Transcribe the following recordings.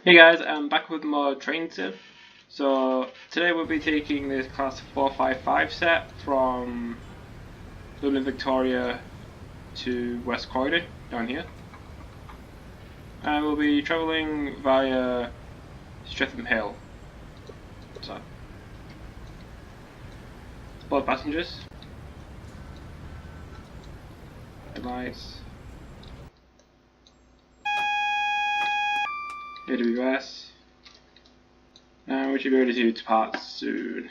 Hey guys, I'm back with more train sim. So today we'll be taking this class 455 set from London Victoria to West Croydon, down here. And we'll be travelling via Streatham Hill. So, board passengers. Headlights. AWS. And we should be ready to depart soon.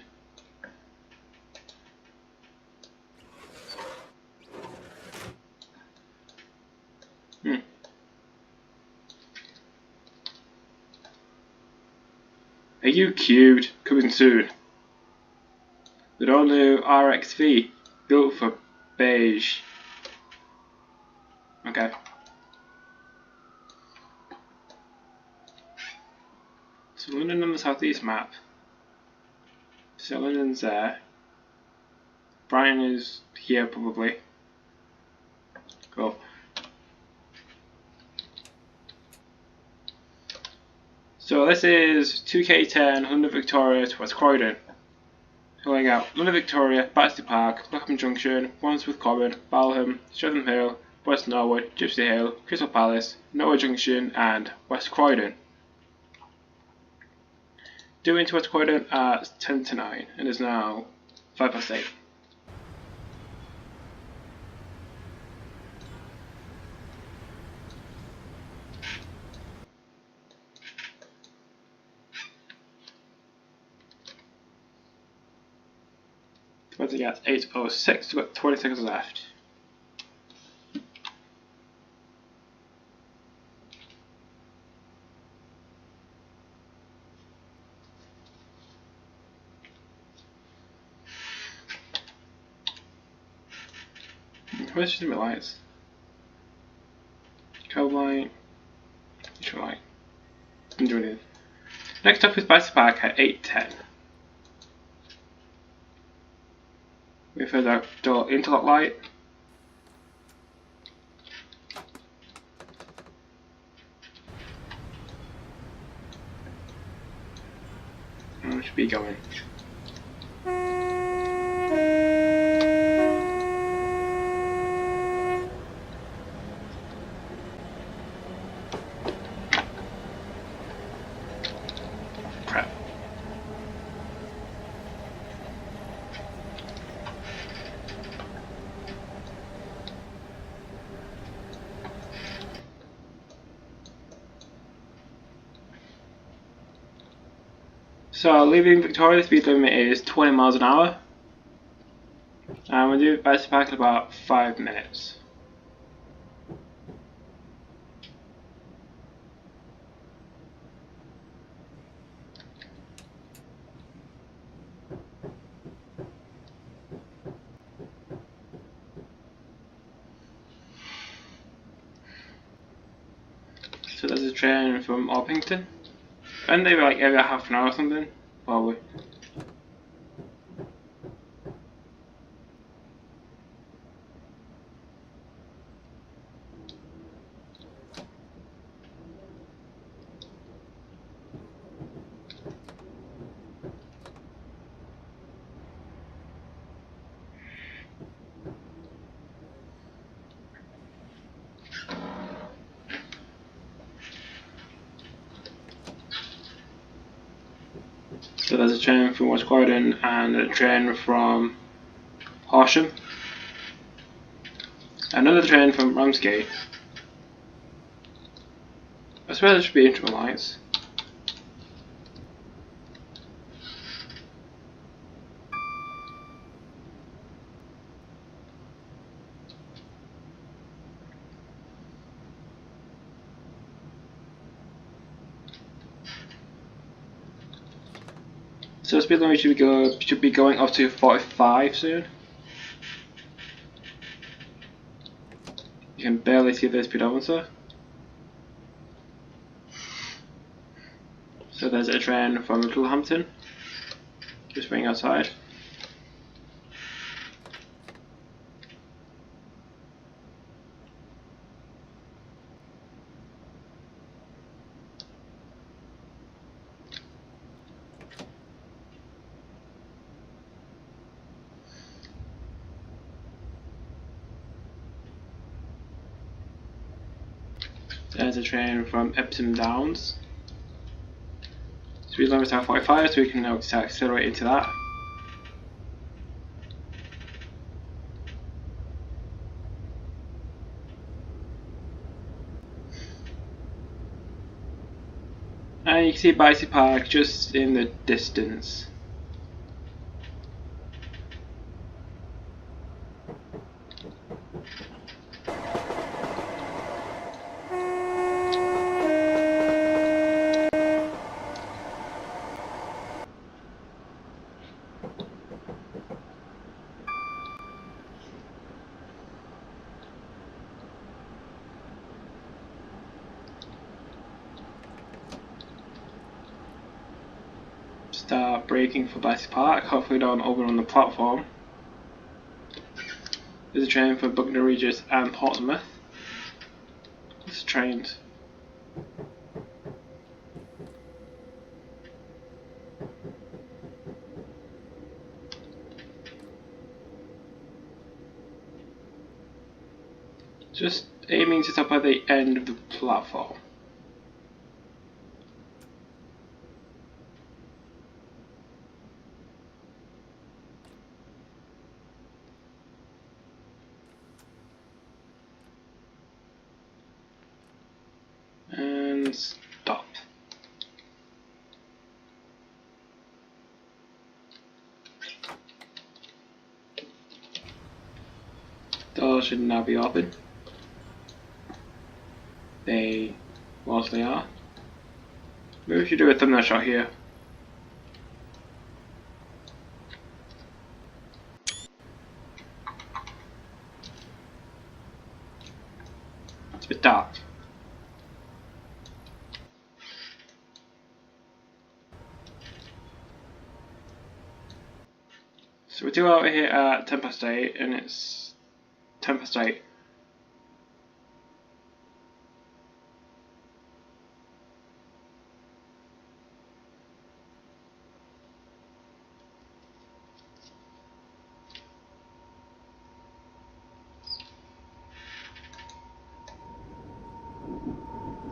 Are you cute? Coming soon. The all new RXV, built for beige. Okay. So London on the southeast map. So London's there. Brighton is here probably. Cool. So this is 2K10 London Victoria to West Croydon. Going out London Victoria, Battersea Park, Lockham Junction, Wandsworth Common, Balham, Streatham Hill, West Norwood, Gypsy Hill, Crystal Palace, Norwood Junction and West Croydon. Due into West Croydon at 10 to 9 and is now 5 past 8. Once again, 8:06, we've got 20 seconds left. Where's just my lights? Code light, neutral light. Didn't do anything. Next up is Battersea Park at 8:10. We've heard our door interlock light. And we should be going. Prep. So leaving Victoria, the speed limit is 20 miles an hour. And we'll do Battersea Park in about 5 minutes. So there's a train from Orpington. And they were like every half an hour or something, probably. So there's a train from West Croydon and a train from Horsham. Another train from Ramsgate. I swear there should be interval lights. So speed limit should be going up to 45 soon. You can barely see the speedometer. So there's a train from Littlehampton, just waiting outside. There's a train from Epsom Downs. Speed limit are 45, so we can now start accelerating to that. And you can see Bicycle Park just in the distance. Start braking for Bicycle Park, halfway down over on the platform. There's a train for Buckner Regis and Portsmouth. This train's just aiming to stop at the end of the platform. And stop. Doors should now be open. They mostly are. Maybe we should do a thumbnail shot here. It's a bit dark. So we're due out here at 8:10 and it's 8:10.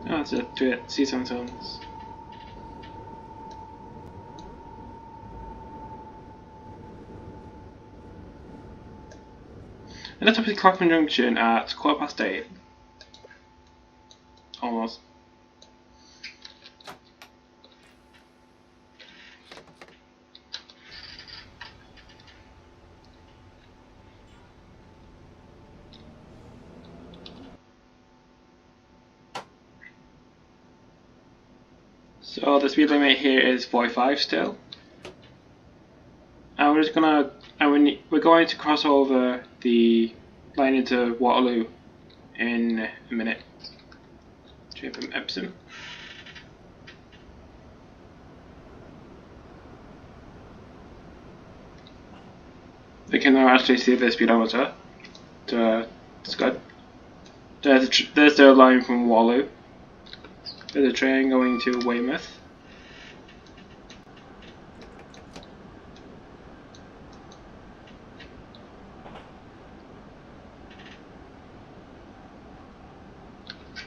Oh, it's a see some tones. And that's up to Clapham Junction at 8:15. Almost. So the speed limit here is 45 still. And we're just gonna, we're going to cross over the line into Waterloo in a minute. Train from Epsom. We can now actually see the speedometer. It's good. There's the line from Waterloo. There's a train going to Weymouth.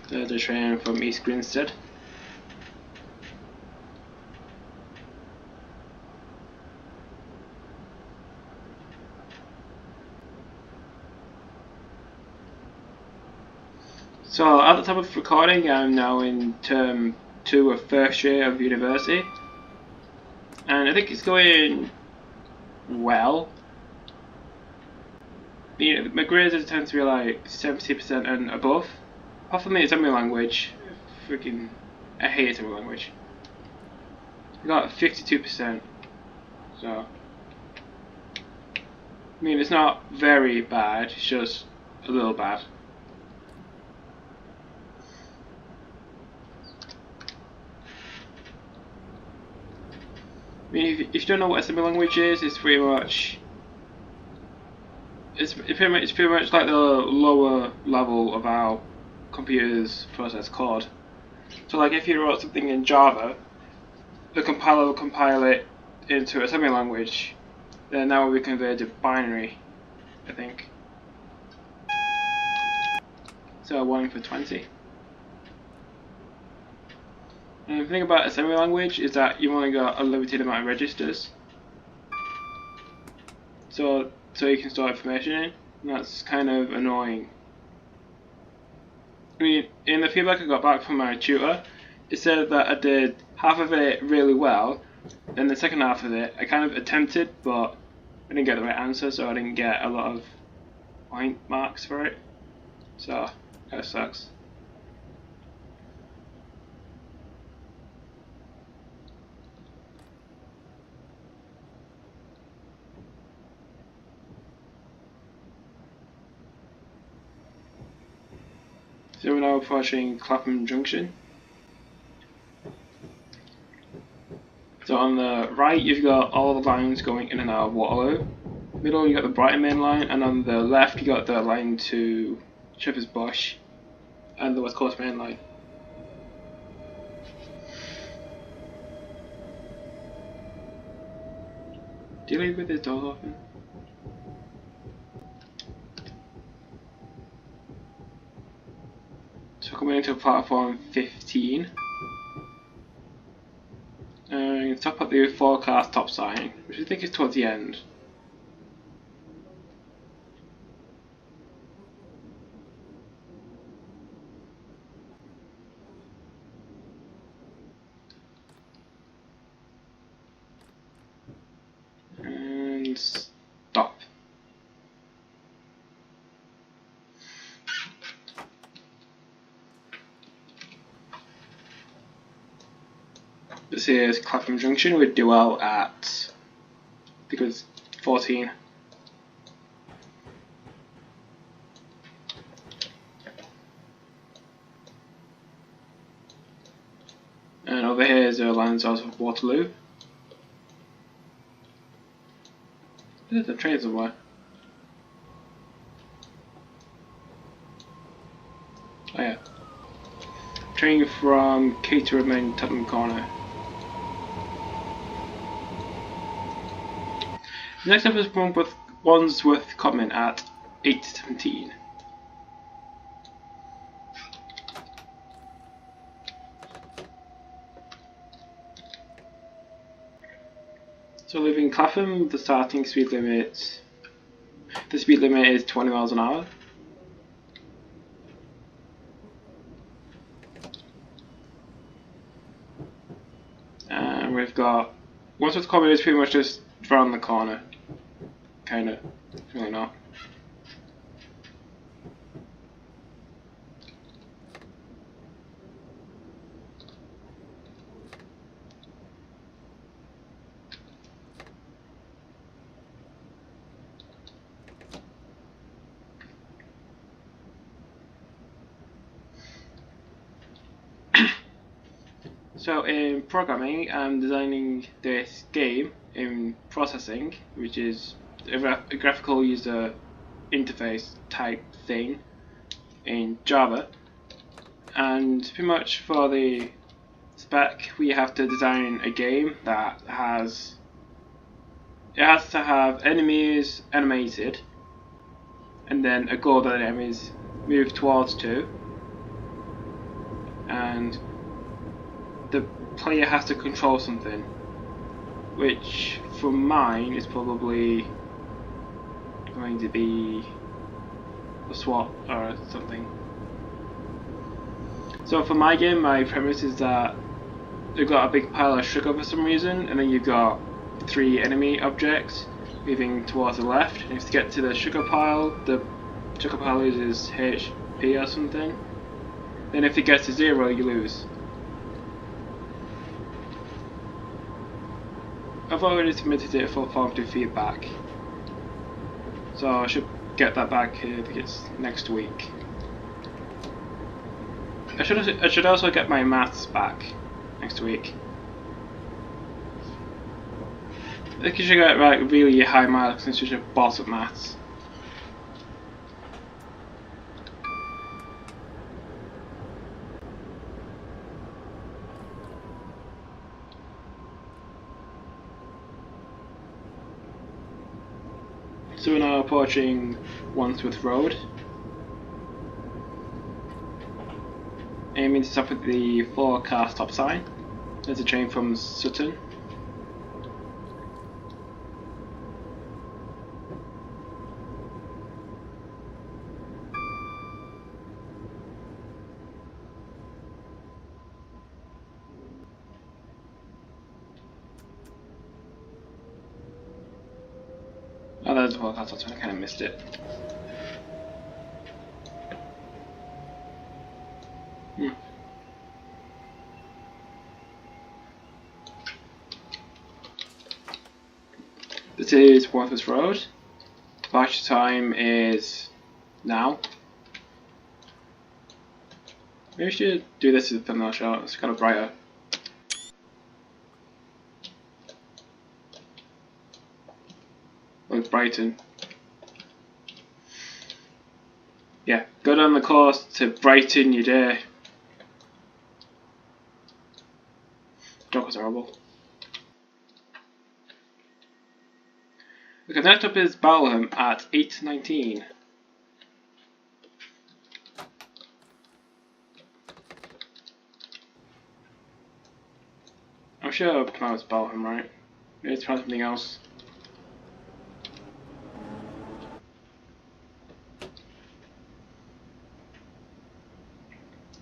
There's a train from East Grinstead. So at the time of recording, I'm now in term 2 of first year of university, and I think it's going well. You know, my grades tend to be like 70% and above. Apart from the assembly language, freaking, I hate assembly language. I got 52%, so I mean it's not very bad, it's just a little bad. I mean, if you don't know what assembly language is, it's pretty much like the lower level of how computers process code. So, like if you wrote something in Java, the compiler will compile it into assembly language. Then that will be converted to binary, I think. So 1 for 20. And the thing about assembly language is that you've only got a limited amount of registers. So you can store information in, and that's kind of annoying. I mean, in the feedback I got back from my tutor, it said that I did half of it really well, and the second half of it I kind of attempted, but I didn't get the right answer, so I didn't get a lot of point marks for it. So that sucks. So we're now approaching Clapham Junction. So on the right you've got all the lines going in and out of Waterloo. Middle you got the Brighton Main Line, and on the left you got the line to Shepherd's Bush and the West Coast Main Line. Do you leave with the doors open? So coming into platform 15. And stop at the forecast stop sign, which I think is towards the end. And stop. This is Clapham Junction. We'd do out at, I think it was 14. And over here is the lines out of Waterloo. There's a train somewhere. Oh yeah. Train from Caterham and Tottenham Corner. Next up is Wandsworth Common at 8:17. So leaving Clapham, the speed limit is 20 miles an hour. And we've got Wandsworth Common is pretty much just around the corner. Kinda, really not. So in programming, I'm designing this game in processing, which is a graphical user interface type thing in Java, and pretty much for the spec we have to design a game that has to have enemies animated, and then a goal that the enemies move towards to, and the player has to control something, which for mine is probably going to be a SWAT or something. So for my game, my premise is that you've got a big pile of sugar for some reason, and then you've got 3 enemy objects moving towards the left, and if you get to the sugar pile loses HP or something. Then if it gets to 0, you lose. I've already submitted it for formative feedback, so I should get that back here. I think it's next week. I should also get my maths back next week. I think you should get like really high marks since you're a boss at maths. So we're now approaching Wandsworth Road, aiming to stop at the 4-car stop sign. There's a train from Sutton. Oh, that's well. That's I kind of missed it. This is Worthers Road. Departure time is now. Maybe we should do this as a thumbnail shot. It's kind of brighter. Like Brighton. Yeah, go down the course to brighten your day. Joke was horrible. Okay, next up is Balham at 8:19. I'm sure I pronounced Balham right. Maybe it's pronounced something else.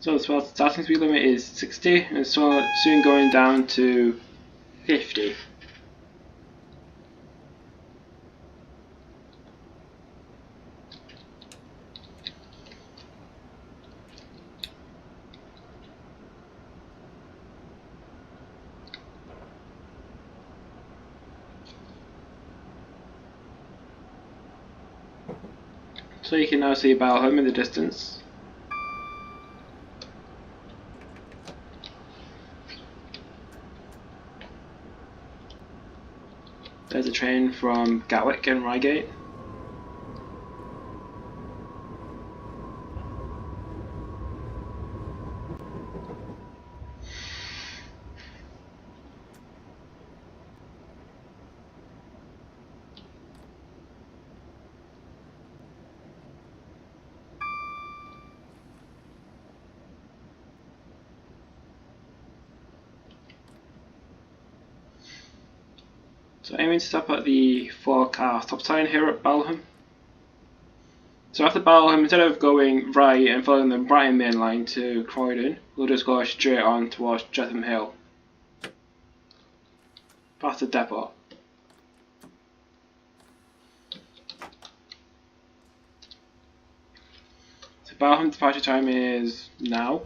So the starting speed limit is 60 and so soon going down to 50. So you can now see Balham in the distance. There's a train from Gatwick and Reigate. So aiming to stop at the 4-car stop sign here at Balham. So after Balham, instead of going right and following the Brighton main line to Croydon, we'll just go straight on towards Streatham Hill, past the depot. So Balham departure time is now.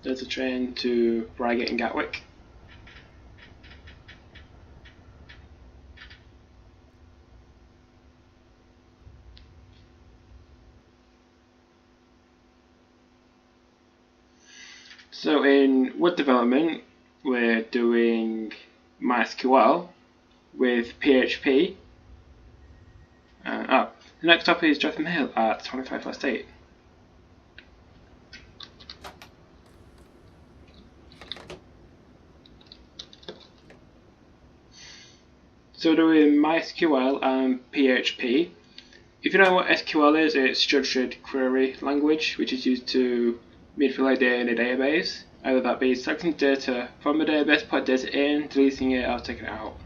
There's a train to Reigate and Gatwick. So in Wood Development, we're doing MySQL with PHP. The next up is Streatham Hill at 8:25. So doing MySQL and PHP. If you know what SQL is, it's structured query language, which is used to manipulate data in a database. Either that be selecting data from the database, put data in, deleting it, or taking it out,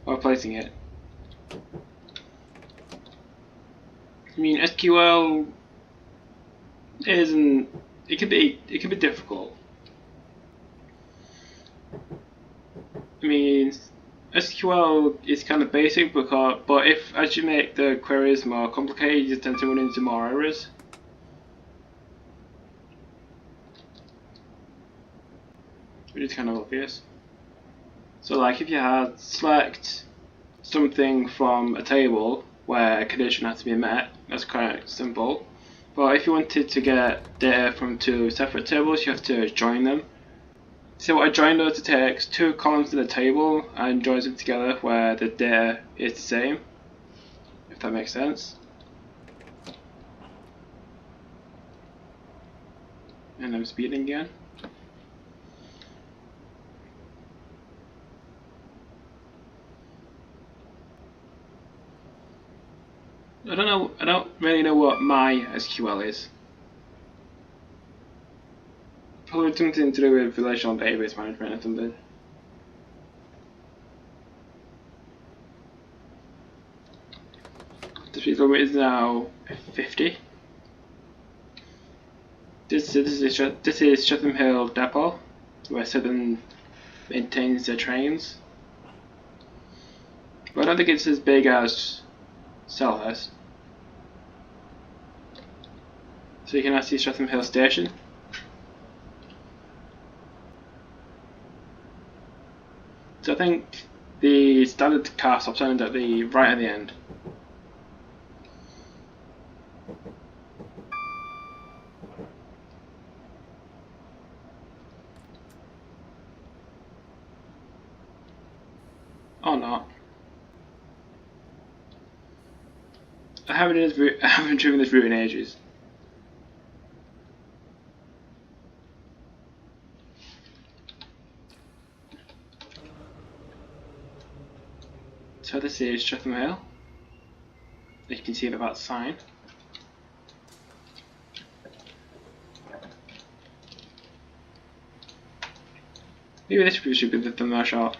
or replacing it. I mean, SQL isn't. It can be difficult. I mean, SQL is kind of basic, but if as you make the queries more complicated, you tend to run into more errors. Which is kind of obvious. So like if you had select something from a table where a condition has to be met, that's quite simple. But if you wanted to get data from two separate tables, you have to join them. So what a join does, it takes two columns in the table and joins them together where the data is the same, if that makes sense. And I'm speeding again. I don't really know what MySQL is. Probably something to do with relational database management or something. The speed limit is now 50. This is Streatham Hill Depot, where Southern maintains their trains. But I don't think it's as big as Selhurst. So you can now see Streatham Hill Station. So I think the standard car stops end at the right at the end. Or not. I haven't driven this route in ages. So this is Streatham Hill. You can see that sign. Maybe this should be the thumbnail shot.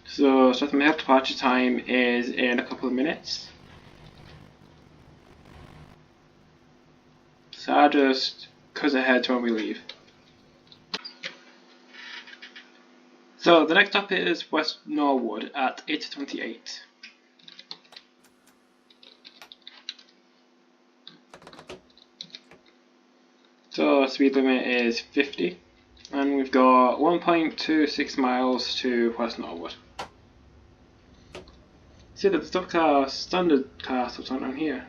So Streatham Hill departure time is in a couple of minutes. So I'll just cuz ahead to when we leave. So the next stop is West Norwood at 8:28. So speed limit is 50, and we've got 1.26 miles to West Norwood. See that the standard car stops aren't on here.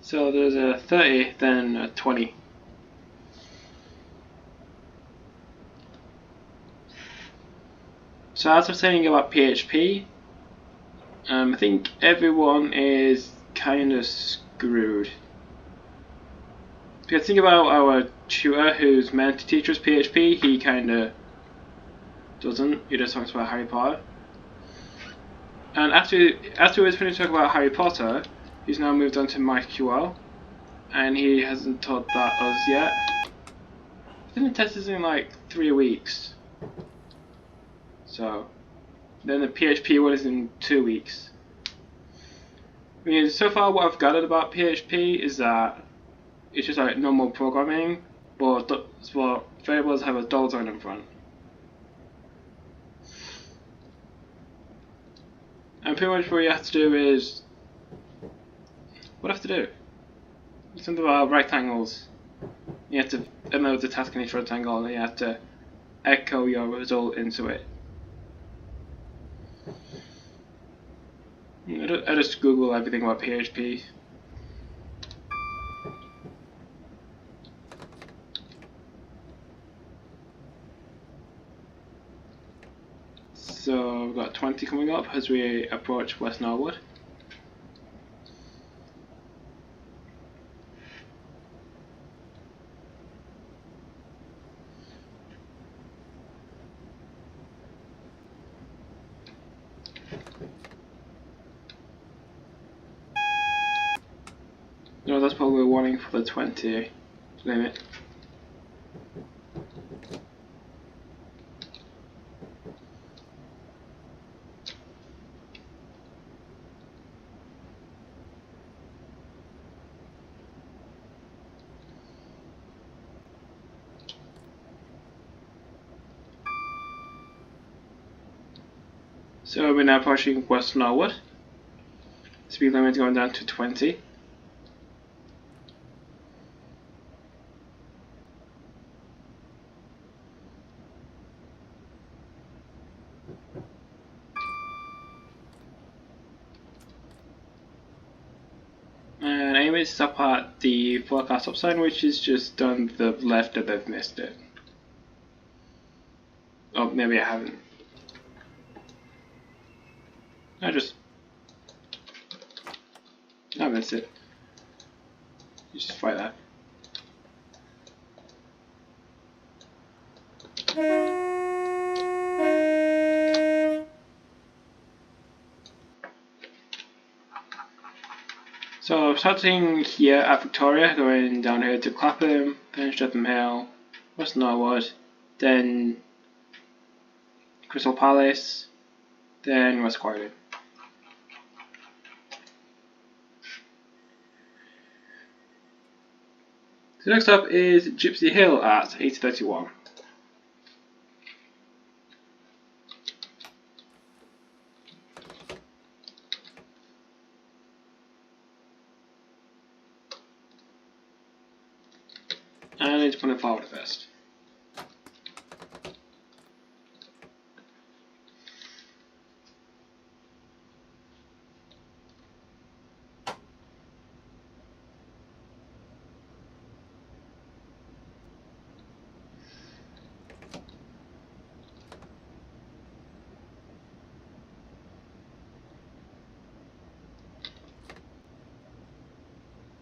So there's a 30, then a 20. So as I was saying about PHP, I think everyone is kind of screwed. Because think about our tutor who's meant to teach us PHP, he kind of doesn't, he just talks about Harry Potter. And after he was finished talking about Harry Potter, he's now moved on to MySQL, and he hasn't taught that us yet. I think the test is in like 3 weeks. So, then the PHP one is in 2 weeks. I mean, so far what I've gathered about PHP is that it's just like normal programming, but variables have a dollar sign in front. And pretty much what you have to do is... What do I have to do? Something about rectangles. You have to upload the task in each rectangle and you have to echo your result into it. I just Google everything about PHP. So we've got 20 coming up as we approach West Norwood. No, that's probably a warning for the 20 limit. So we're now approaching West Norwood. Speed limit is going down to 20. And anyway, stop at the forecast stop sign, which is just on the left if they've missed it. Oh, maybe I haven't. I missed it. Just right there. So starting here at Victoria, going down here to Clapham, then Streatham Hill, West Norwood, then Crystal Palace, then West Croydon. So next up is Gypsy Hill at 8:31. And it's putting forward first.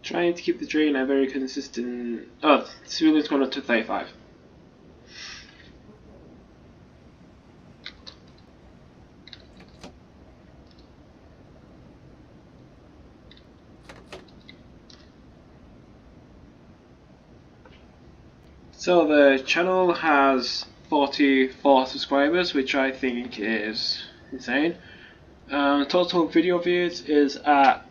Trying to keep the train a very consistent. Oh, Sweeney's gone up to 35. So the channel has 44 subscribers, which I think is insane. Total video views is at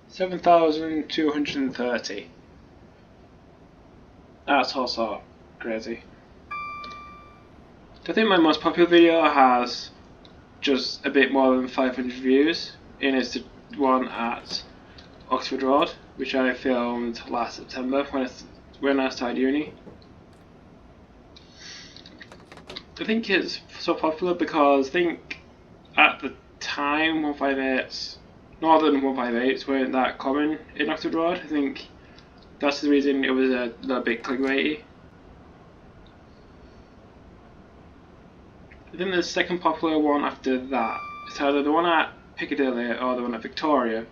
7,230. That's also crazy. I think my most popular video has just a bit more than 500 views, and it's the one at Oxford Road, which I filmed last September when I started uni. I think it's so popular because I think at the time 158s, Northern 158s weren't that common in Oxford Road. I think that's the reason it was a little bit clickbaity. I think the second popular one after that is either the one at Piccadilly or the one at Victoria.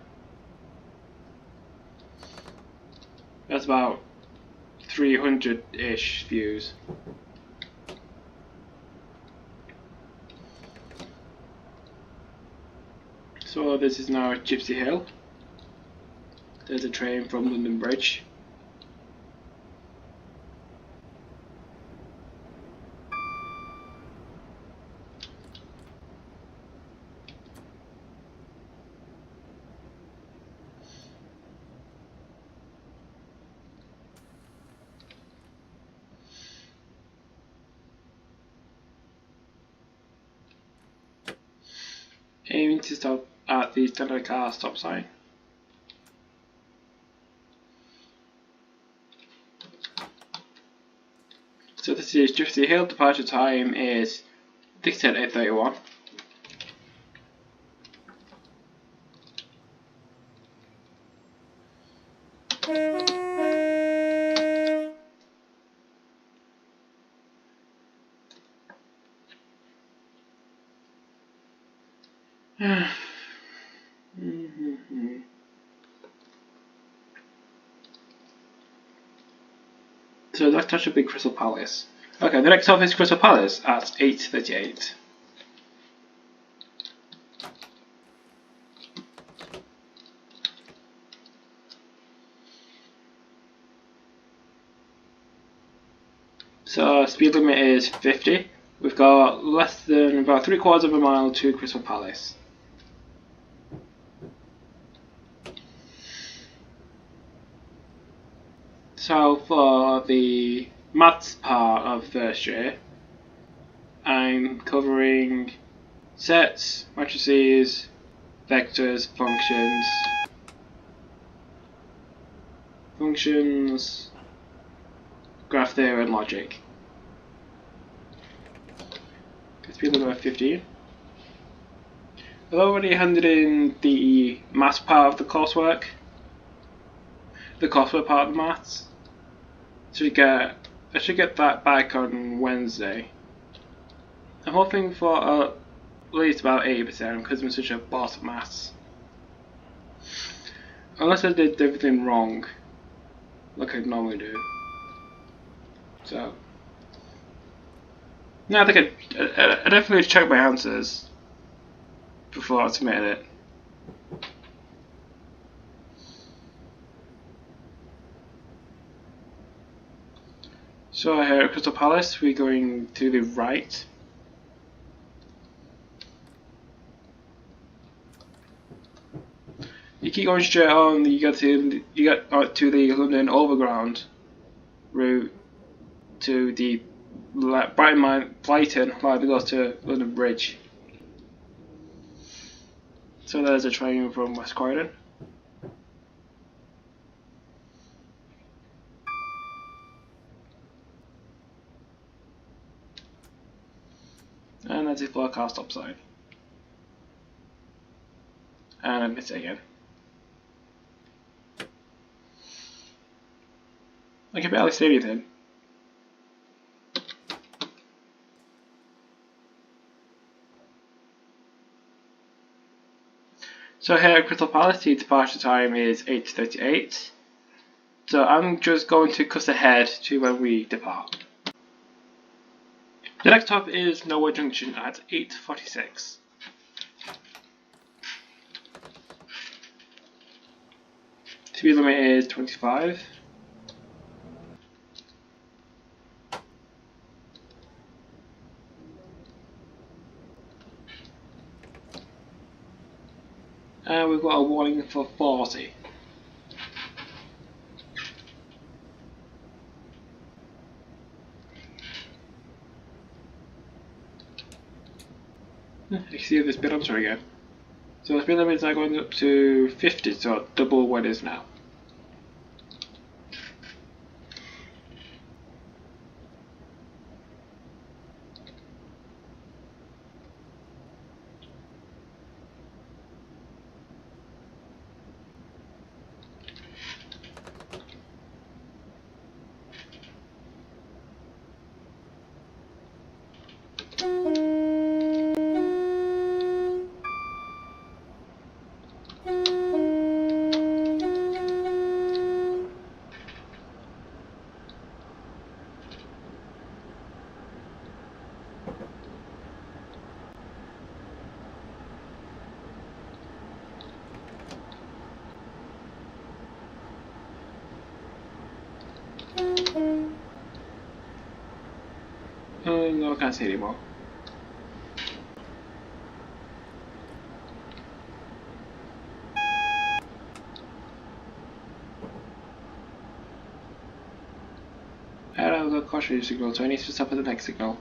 That's about 300-ish views. So this is now at Gypsy Hill. There's a train from London Bridge. Aiming to stop at the standard car stop sign. So this is Gypsy Hill. Departure time is 8:31. So that should be Crystal Palace. Okay, the next stop is Crystal Palace at 8:38. So speed limit is 50. We've got less than about 3/4 of a mile to Crystal Palace. So for the maths part of first year, I'm covering sets, matrices, vectors, functions, graph theory and logic. Speed limit 15. I've already handed in the maths part of the coursework, the coursework part of the maths. I should get that back on Wednesday. I'm hoping for at least about 80% because I'm such a boss at maths. Unless I did everything wrong. like I normally do. So, no, I think I definitely check my answers before I submit it. So here at Crystal Palace, we're going to the right. You keep going straight on, you get to the London Overground route to the Brighton line that goes to London Bridge. So there's a train from West Croydon. And there's a floor car stop sign. And I missed it again. I can barely see anything. So here at Crystal Palace, the departure time is 8:38. So I'm just going to cut ahead to when we depart. The next stop is Norwood Junction at 8:46. Speed limit is 25. And we've got a warning for 40. You can see the speedometer again. So the speed limit is now going up to 50, so double what it is now. No, I can't see anymore. And I've got cautionary signal, so I need to stop at the next signal.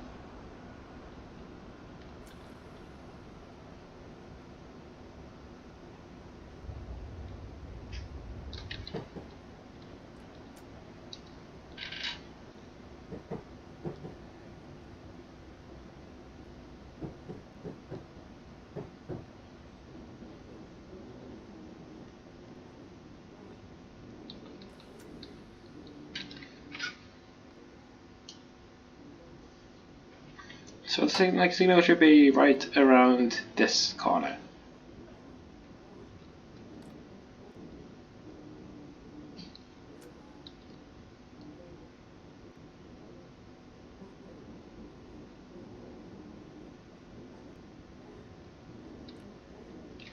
So the next signal should be right around this corner.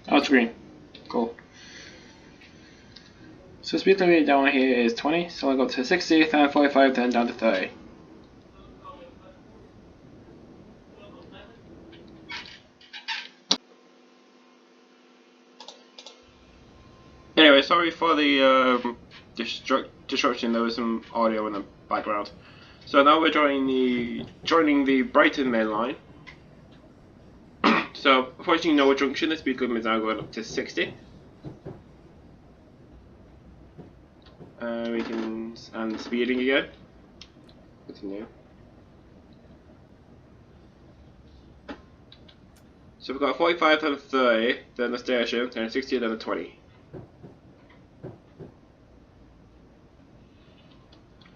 Oh, it's green. Cool. So speed limit down here is 20, so I'll go to 60, then 45, then down to 30. Anyway, sorry for the disruption. There was some audio in the background. So now we're joining the Brighton main line. So approaching Norwood Junction, the speed limit is now going up to 60. And speeding again. Continue. So we've got 45, then 30, then the station, then 60, then the 20.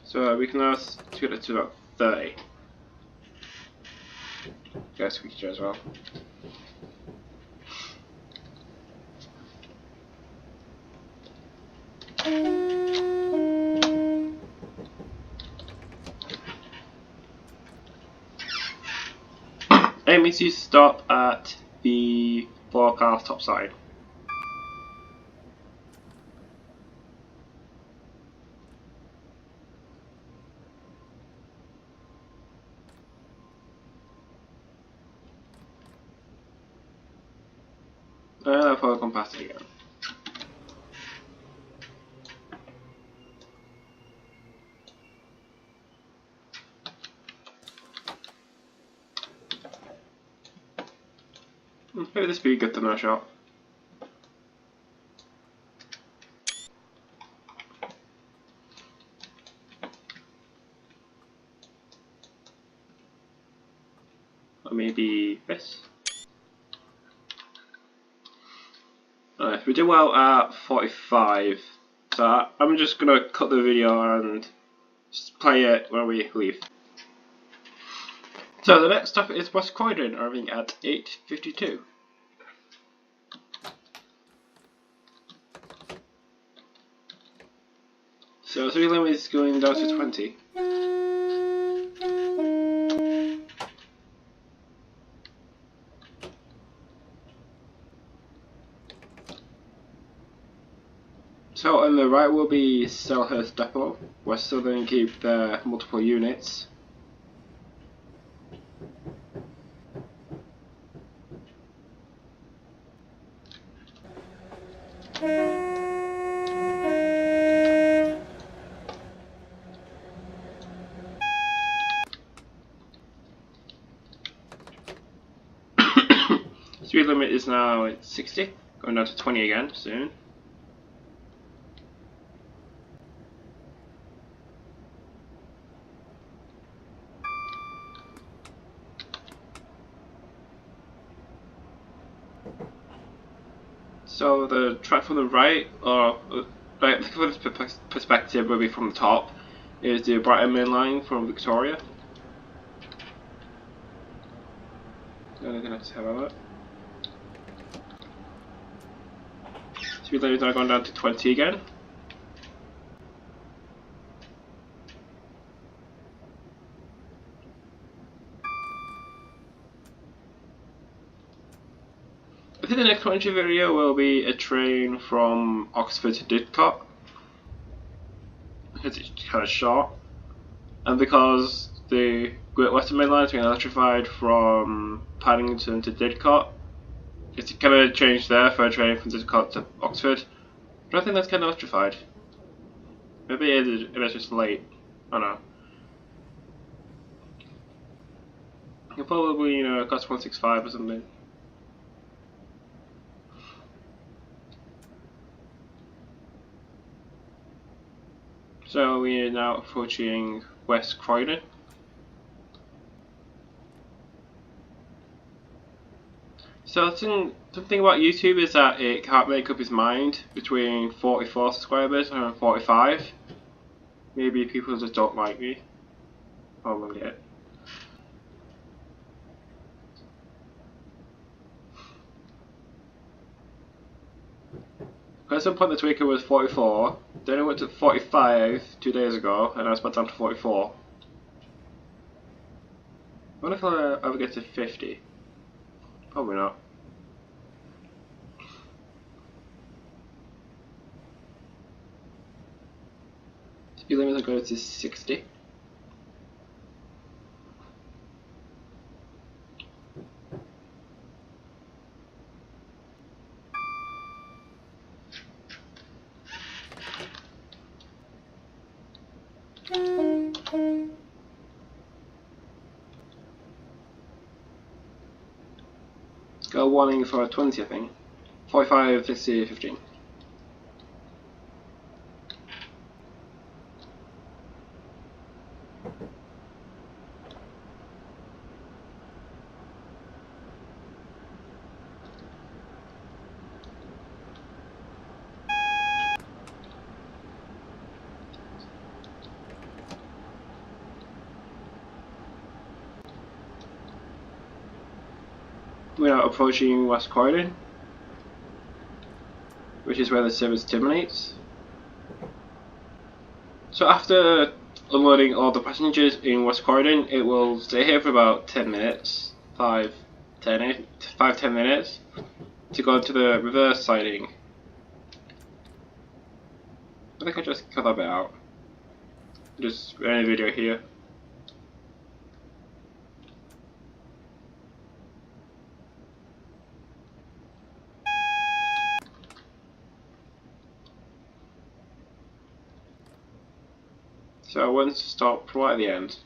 So we can now get it to about 30. Get a squeaky as well. aiming to stop at the forecast top side. I'll probably come past it again. Maybe this be good to no shot. Or maybe this. Alright, we did well at 45, so I'm just gonna cut the video and just play it when we leave. So the next stop is West Croydon, arriving at 8:52. So speed limit is going down to 20. So on the right will be Selhurst Depot, where Southern keep their multiple units. Speed limit is now at 60, going down to 20 again soon. So the track from the right, or right, from this perspective, will be from the top, is the Brighton Main Line from Victoria. I'm gonna have to have a look. Speed limit is now gone down to 20 again. I think the next commentary video will be a train from Oxford to Didcot, because it's kind of short, and because the Great Western Main Line has been electrified from Paddington to Didcot, it's kind of changed there for a train from Didcot to Oxford. But I think that's kind of electrified. Maybe it's just late. I don't know. It'll probably, cost 165 or something. So we are now approaching West Croydon. So something about YouTube is that it can't make up its mind between 44 subscribers and 45. Maybe people just don't like me. Probably it. At some point this week it was 44, then it went to 45 2 days ago, and now it's back down to 44. I wonder if I'll ever get to 50. Probably not. Speed limit will go to 60. Got a warning for 20, I think. 45, 50, 15. We are approaching West Croydon, which is where the service terminates. So after unloading all the passengers in West Croydon, it will stay here for about 10 minutes, 5 5-10 minutes to go to the reverse siding. I think I just cut that bit out. Just end the video here. So I want to stop right at the end.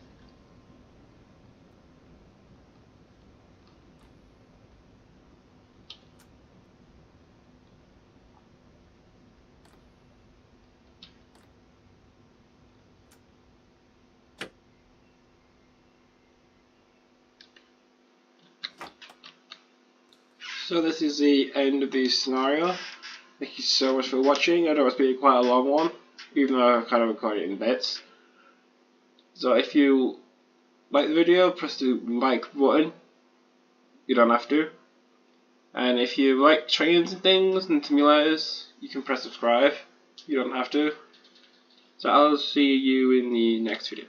So this is the end of the scenario. Thank you so much for watching. I know it's been quite a long one, even though I've kind of recorded it in bits. So if you like the video, press the like button. You don't have to. And if you like trains and things and simulators, you can press subscribe. You don't have to. So I'll see you in the next video.